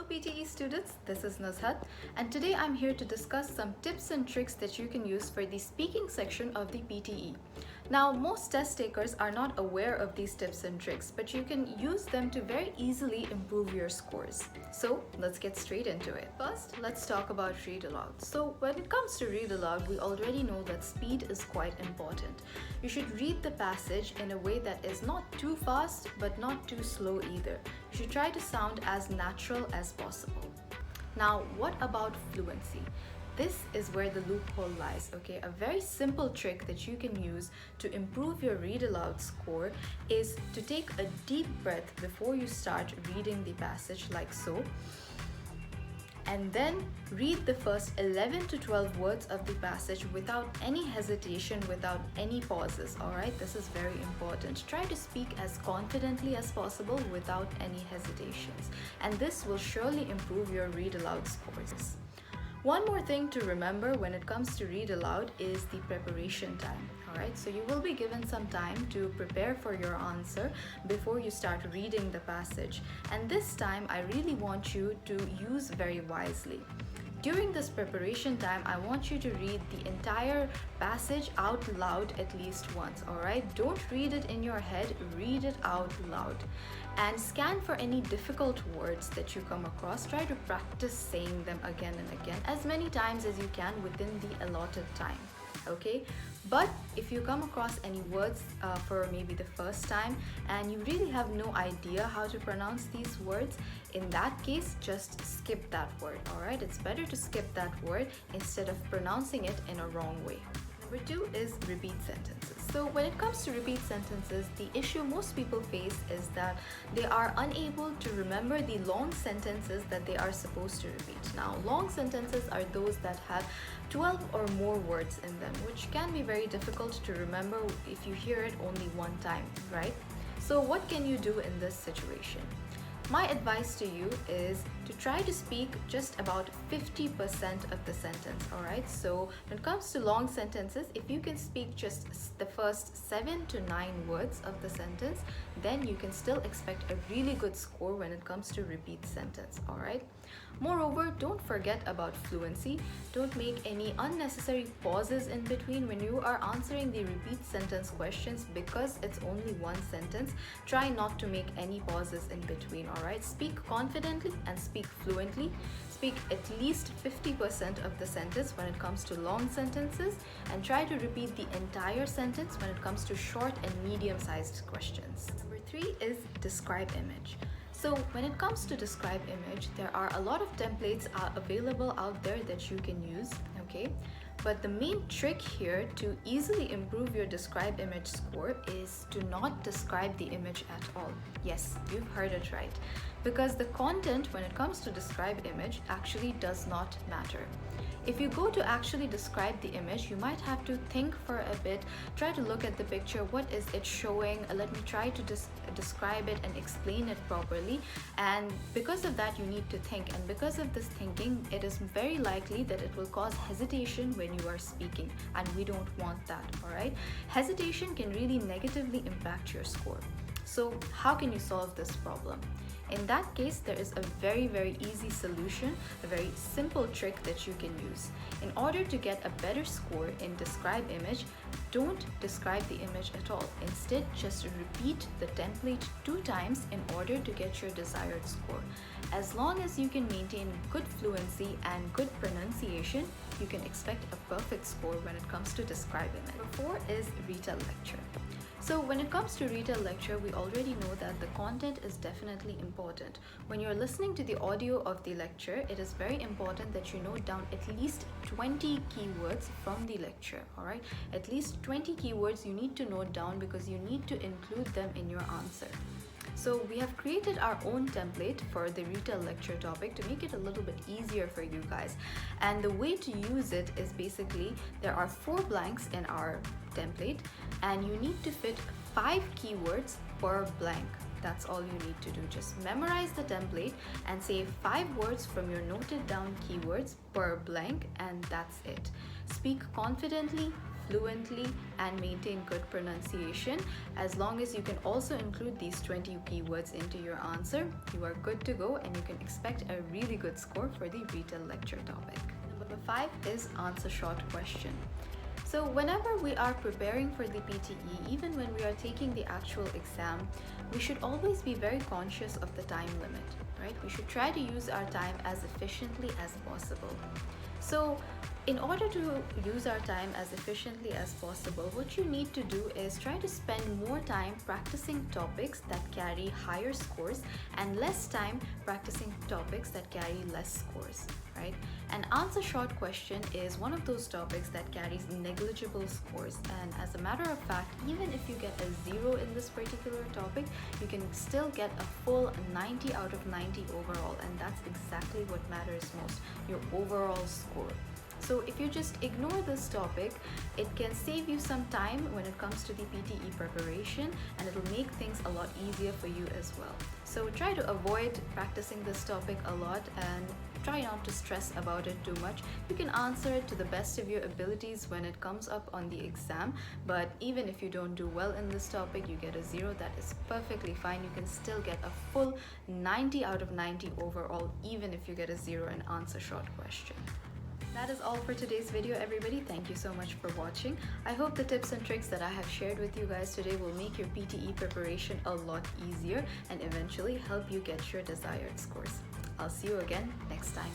PTE students, this is Nazhat and today I'm here to discuss some tips and tricks that you can use for the speaking section of the PTE. Now, most test takers are not aware of these tips and tricks, but you can use them to very easily improve your scores. So let's get straight into it. First, let's talk about read aloud. So when it comes to read aloud, we already know that speed is quite important. You should read the passage in a way that is not too fast but not too slow either. You should try to sound as natural as possible. Now, what about fluency? This is where the loophole lies, okay? A very simple trick that you can use to improve your read aloud score is to take a deep breath before you start reading the passage like so, and then read the first 11 to 12 words of the passage without any hesitation, without any pauses, alright? This is very important. Try to speak as confidently as possible without any hesitations, and this will surely improve your read aloud scores. One more thing to remember when it comes to read aloud is the preparation time, alright? So you will be given some time to prepare for your answer before you start reading the passage, and this time I really want you to use very wisely. During this preparation time, I want you to read the entire passage out loud at least once, alright? Don't read it in your head, read it out loud. And scan for any difficult words that you come across. Try to practice saying them again and again, as many times as you can within the allotted time, okay? But if you come across any words for maybe the first time and you really have no idea how to pronounce these words, in that case, just skip that word, alright? It's better to skip that word instead of pronouncing it in a wrong way. Number 2 is repeat sentences. So when it comes to repeat sentences, the issue most people face is that they are unable to remember the long sentences that they are supposed to repeat. Now, long sentences are those that have 12 or more words in them, which can be very difficult to remember if you hear it only one time, right? So what can you do in this situation? My advice to you is to try to speak just about 50% of the sentence, alright? So when it comes to long sentences, if you can speak just the first 7 to 9 words of the sentence, then you can still expect a really good score when it comes to repeat sentence, alright? Moreover, don't forget about fluency. Don't make any unnecessary pauses in between when you are answering the repeat sentence questions because it's only one sentence. Try not to make any pauses in between, alright? Speak confidently and speak fluently. Speak at least 50% of the sentence when it comes to long sentences, and try to repeat the entire sentence when it comes to short and medium-sized questions. Number 3 is describe image. So when it comes to describe image, there are a lot of templates available out there that you can use, okay? But the main trick here to easily improve your describe image score is to not describe the image at all. Yes, you've heard it right. Because the content when it comes to describe image actually does not matter. If you go to actually describe the image, you might have to think for a bit, try to look at the picture, what is it showing, let me try to describe it and explain it properly, and because of that you need to think, and because of this thinking it is very likely that it will cause hesitation when you are speaking, and we don't want that, alright? Hesitation can really negatively impact your score. So how can you solve this problem? In that case, there is a very easy solution, a very simple trick that you can use. In order to get a better score in describe image, don't describe the image at all. Instead, just repeat the template 2 times in order to get your desired score. As long as you can maintain good fluency and good pronunciation, you can expect a perfect score when it comes to describe image. Number 4 is retell lecture. So when it comes to retell lecture, we already know that the content is definitely important. When you're listening to the audio of the lecture, it is very important that you note down at least 20 keywords from the lecture, alright? At least 20 keywords you need to note down because you need to include them in your answer. So we have created our own template for the retell lecture topic to make it a little bit easier for you guys. And the way to use it is basically there are 4 blanks in our template and you need to fit 5 keywords per blank. That's all you need to do. Just memorize the template and say 5 words from your noted down keywords per blank, and that's it. Speak confidently, fluently and maintain good pronunciation. As long as you can also include these 20 keywords into your answer, you are good to go and you can expect a really good score for the retail lecture topic. Number 5 is answer short question. So whenever we are preparing for the PTE, even when we are taking the actual exam, we should always be very conscious of the time limit, right? We should try to use our time as efficiently as possible. So in order to use our time as efficiently as possible, what you need to do is try to spend more time practicing topics that carry higher scores and less time practicing topics that carry less scores, right? An answer short question is one of those topics that carries negligible scores, and as a matter of fact, even if you get a 0 in this particular topic, you can still get a full 90 out of 90 overall, and that's exactly what matters most, your overall score. So if you just ignore this topic, it can save you some time when it comes to the PTE preparation, and it'll make things a lot easier for you as well. So try to avoid practicing this topic a lot and try not to stress about it too much. You can answer it to the best of your abilities when it comes up on the exam, but even if you don't do well in this topic, you get a 0, that is perfectly fine. You can still get a full 90 out of 90 overall, even if you get a 0 in answer short question. That is all for today's video, everybody. Thank you so much for watching. I hope the tips and tricks that I have shared with you guys today will make your PTE preparation a lot easier and eventually help you get your desired scores. I'll see you again next time.